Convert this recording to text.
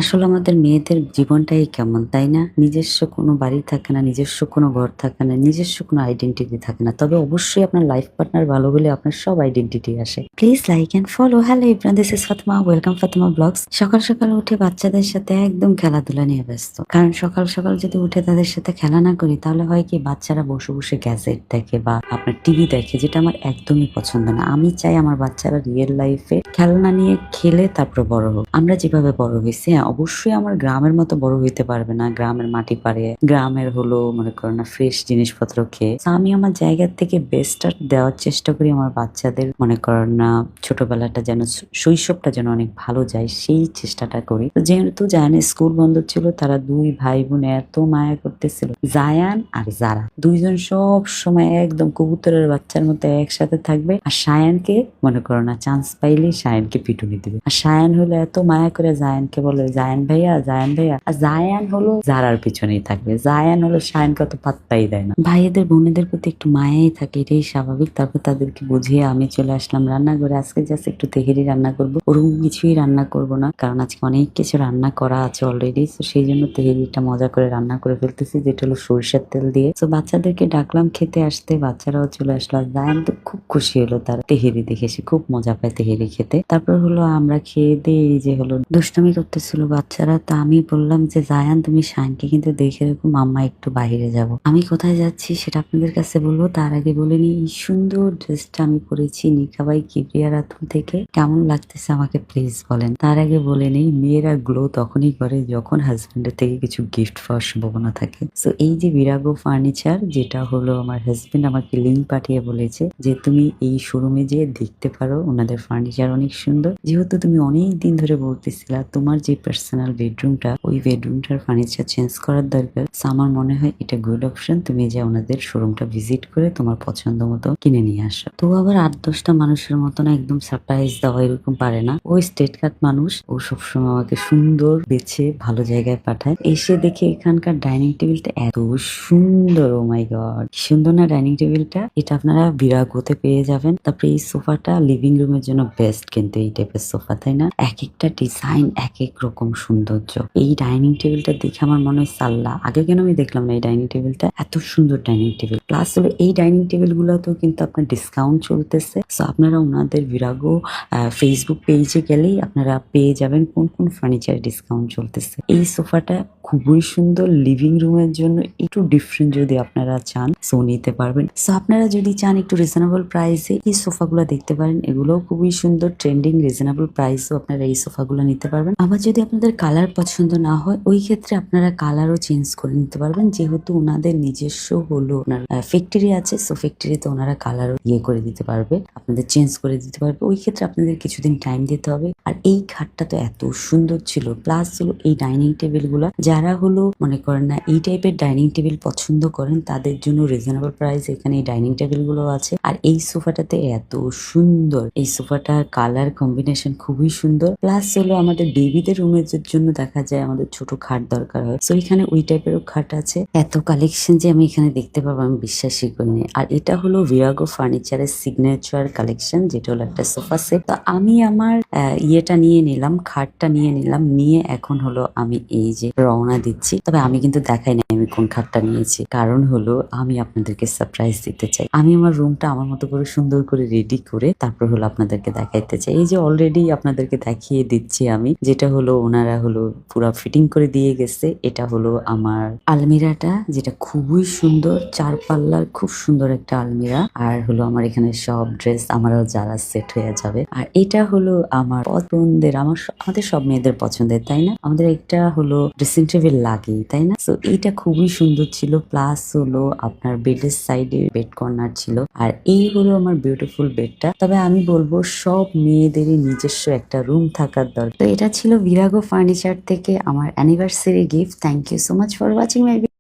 আসলে আমাদের মেয়েদের জীবনটাই কেমন, তাই না? নিজস্ব কোনো বাড়ি থাকে না, নিজস্ব কোনো ঘর থাকে না, নিজস্ব কোনো আইডেন্টিটি থাকে না। তবে অবশ্যই আপনার লাইফ পার্টনার ভালো হলে আপনার সব আইডেন্টিটি আসে। Please like and follow. Hello everyone, this is Fatema. Welcome Fatema blogs. সকাল সকাল উঠে বাচ্চাদের সাথে একদম খেলাধুলা নিয়ে ব্যস্ত। কারণ সকাল সকাল যদি উঠে তাদের সাথে খেলা না করি তাহলে হয় কি, বাচ্চারা বসে বসে গ্যাজেট দেখে বা আপনার টিভি দেখে, যেটা আমার একদমই পছন্দ না। আমি চাই আমার বাচ্চারা রিয়েল লাইফে খেলনা নিয়ে খেলে তারপর বড় হোক। আমরা যেভাবে বড় হয়েছি, হ্যাঁ অবশ্যই আমার গ্রামের মতো বড় হইতে পারবে না, গ্রামের মাটি পাড়ে, গ্রামের হলো মনে করো না ফ্রেশ জিনিসপত্র খেয়ে। তো আমি আমার জায়গা থেকে বেস্টটা দেওয়ার চেষ্টা করি আমার বাচ্চাদের, মনে করো না ছোটবেলাটা যেন, শৈশবটা যেন অনেক ভালো যায়, সেই চেষ্টাটা করি। তো যেহেতু জায়ানের স্কুল বন্ধ ছিল, তারা দুই ভাই বোন এত মায়া করতেছিল, জায়ান আর জারা দুইজন সব সময় একদম কবুতরের বাচ্চার মতো একসাথে থাকবে। আর সায়ানকে মনে করো না চান্স পাইলেই সায়ানকে পিটুনি দিবে। আর সায়ান হলো এত মায়া করে জায়ানকে বলে জায়ান ভাইয়া, জায়ান ভাইয়া। আর জায়ান হলো জারার পিছনেই থাকবে। জায়ান হলো সায়ানকে অত পাত্তাই দেয় না। ভাইয়েদের বোনেদের প্রতি একটু মায়াই থাকে, এটাই স্বাভাবিক। তারপর তাদেরকে বুঝিয়ে আমি চলে আসলাম রান্নাঘরে। আজকে জাস্ট একটু তেহেরি রান্না করবো, ওরকম কিছুই রান্না করব না, কারণ আজকে অনেক কিছু রান্না করা আছে অলরেডি। তো সেই জন্য তেহেরিটা মজা করে রান্না করে ফেলতেছি, যেটা হলো সরিষার তেল দিয়ে। তো বাচ্চাদেরকে ডাকলাম খেতে আসতে, বাচ্চারাও চলে আসলো। আর জায়ান তো খুব খুশি হলো তার তেহেরি দেখে, সে খুব মজা পায় তেহেরি খেতে। তারপর হলো আমরা খেয়ে দিয়ে এই যে হলো দুষ্টামি করতেছিল বাচ্চারা। তা আমি বললাম যে জায়ান তুমি শাইনকে কিন্তু দেখে রেখো, মাম্মা একটু বাইরে যাব। আমি কোথায় যাচ্ছি সেটা আপনাদের কাছে বলবো, তার আগে বলে নি এই সুন্দর ড্রেসটা আমি পরেছি নিকাবাই কিবরিয়া রাতুল থেকে। কেমন লাগতেছে আমাকে প্লিজ বলেন। তার আগে বলে নেই, মেয়েরা গ্লো তখনই করে যখন হাজবেন্ডের থেকে কিছু গিফট পাওয়ার সম্ভাবনা থাকে। তো এই যে বিরাগো ফার্নিচার, যেটা হলো আমার হাজবেন্ড আমাকে লিঙ্ক পাঠিয়ে বলেছে যে তুমি এই শোরুমে যেয়ে দেখতে পারো, ওনাদের ফার্নিচার অনেক সুন্দর। যেহেতু তুমি অনেক দিন ধরে বলতেছিলা তোমার যে পার্সোনাল বেডরুমটা, ওই বেডরুমটার ফার্নিচার চেঞ্জ করার দরকার, আমার মনে হয় এটা গুড অপশন। তুমি যে ওনাদের শোরুমটা ভিজিট করে তোমার পছন্দ মতো কিনে নিয়ে আসো। তো আবার 8-10টা মানুষের মতন একদম সারপ্রাইজ দেওয়া এরকম পারে না। ওই স্টেট কাট মানুষ, ও সবসময় আমাকে সুন্দর বেছে ভালো জায়গায় পাঠায়। এসে দেখে এখানকার ডাইনিং টেবিলটা এত সুন্দর, ও মাই গড সুন্দর না ডাইনিং টেবিলটা? এটা আপনারা বিরাগোতে পেয়ে যাবেন। তারপরে এই সোফাটা লিভিং রুমের জন্য বেস্ট, কিন্তু এই টাইপের সোফা, তাই না? এক একটা ডিজাইন এক এক রকম সৌন্দর্য। এই ডাইনিং টেবিলটা দেখে আমার মনে হয় সাল্লা, আগে কেন আমি দেখলাম না এই ডাইনিং টেবিলটা? এত সুন্দর ডাইনিং টেবিল। প্লাস হলো এই ডাইনিং টেবিল গুলোতেও কিন্তু আপনার ডিসকাউন্ট চলতেছে। সো আপনারা ওনাদের বিরাগো ফেসবুক পেজে গেলেই আপনারা পেয়ে যাবেন কোন কোন ফার্নিচার ডিসকাউন্ট চলতেছে। এই সোফাটা খুবই সুন্দর, লিভিং রুমের জন্য একটু ডিফারেন্ট যদি আপনারা চান সো নিতে পারবেন। সো আপনারা যদি চান একটু রিজনেবল প্রাইসে এই সোফাগুলো দেখতে পারেন, এগুলোও খুবই সুন্দর, ট্রেন্ডিং, রিজনেবল প্রাইসও আপনারা এই সোফাগুলো নিতে পারবেন। আবার যদি আপনাদের কালার পছন্দ না হয়, ওই ক্ষেত্রে আপনারা কালারও চেঞ্জ করে নিতে পারবেন, যেহেতু ওনাদের নিজস্ব হলো ওনার ফ্যাক্টরি আছে। সো ফ্যাক্টরিতে ওনারা কালারও করে দিতে পারবে, আপনাদের চেঞ্জ করে দিতে পারবে। ওই ক্ষেত্রে আপনাদের কিছুদিন টাইম দিতে হবে। আর এই খাটটা তো এত সুন্দর ছিল। প্লাস হলো এই ডাইনিং টেবিল গুলা, যারা হলো মনে করেন না এই টাইপের ডাইনিং টেবিল পছন্দ করেন, তাদের জন্য রিজনেবল প্রাইস এখানে এই ডাইনিং টেবিল গুলো আছে। আর এই সোফাটাতে এত সুন্দর, এই সোফাটার কালার কম্বিনেশন খুবই সুন্দর। প্লাস হলো আমাদের বেবিদের রুমের জন্য দেখা যায় আমাদের ছোট খাট দরকার হয়, তো এখানে ওই টাইপেরও খাট আছে। এত কালেকশন যে আমি এখানে দেখতে পাবো আমি বিশ্বাসই করিনি। আর এটা হলো ভিরাগো ফার্নিচারের সিগনেচার কালেকশন, যেটা হলো একটা সোফা সেট। তো আমি আমার ইয়েটা নিয়ে নিলাম, খাটটা নিয়ে নিলাম, নিয়ে এখন হলো আমি এই যে রওনা দিচ্ছি। তবে আমি কিন্তু দেখাই নাই আমি কোন খাটটা নিয়েছি, কারণ হলো আমি আপনাদেরকে সারপ্রাইজ দিতে চাই। আমি আমার রুমটা আমার মতো করে সুন্দর করে রেডি করে তারপর হলো আপনাদেরকে দেখাইতে চাই। এই যে অলরেডি আপনাদেরকে দেখিয়ে দিচ্ছি আমি, যেটা হলো ওনারা হলো পুরো ফিটিং করে দিয়ে গেছে। এটা হলো আমার আলমিরাটা, যেটা খুবই সুন্দর, 4 পাল্লার খুব সুন্দর একটা আলমিরা। আর হলো আমার এখানে সব ড্রেস আমারও যারা সেট হয়ে যাবে। আর এটা হলো আমার পছন্দের, আমাদের সব মেয়েদের পছন্দের, তাই না? আমাদের একটা হলো ড্রেসিং টেবিল লাগেই, তাই না? তো এটা খুবই সুন্দর ছিল। প্লাস হলো আপনার বেডের সাইডে বেড কর্নার ছিল। আর এই হলো আমার বিউটিফুল বেডটা। তবে আমি বলবো সব মেয়েদেরই নিজস্ব একটা রুম থাকার দরকার। তো এটা ছিল ভিরাগো ফার্নিচার থেকে আমার anniversary gift. Thank you so much for watching my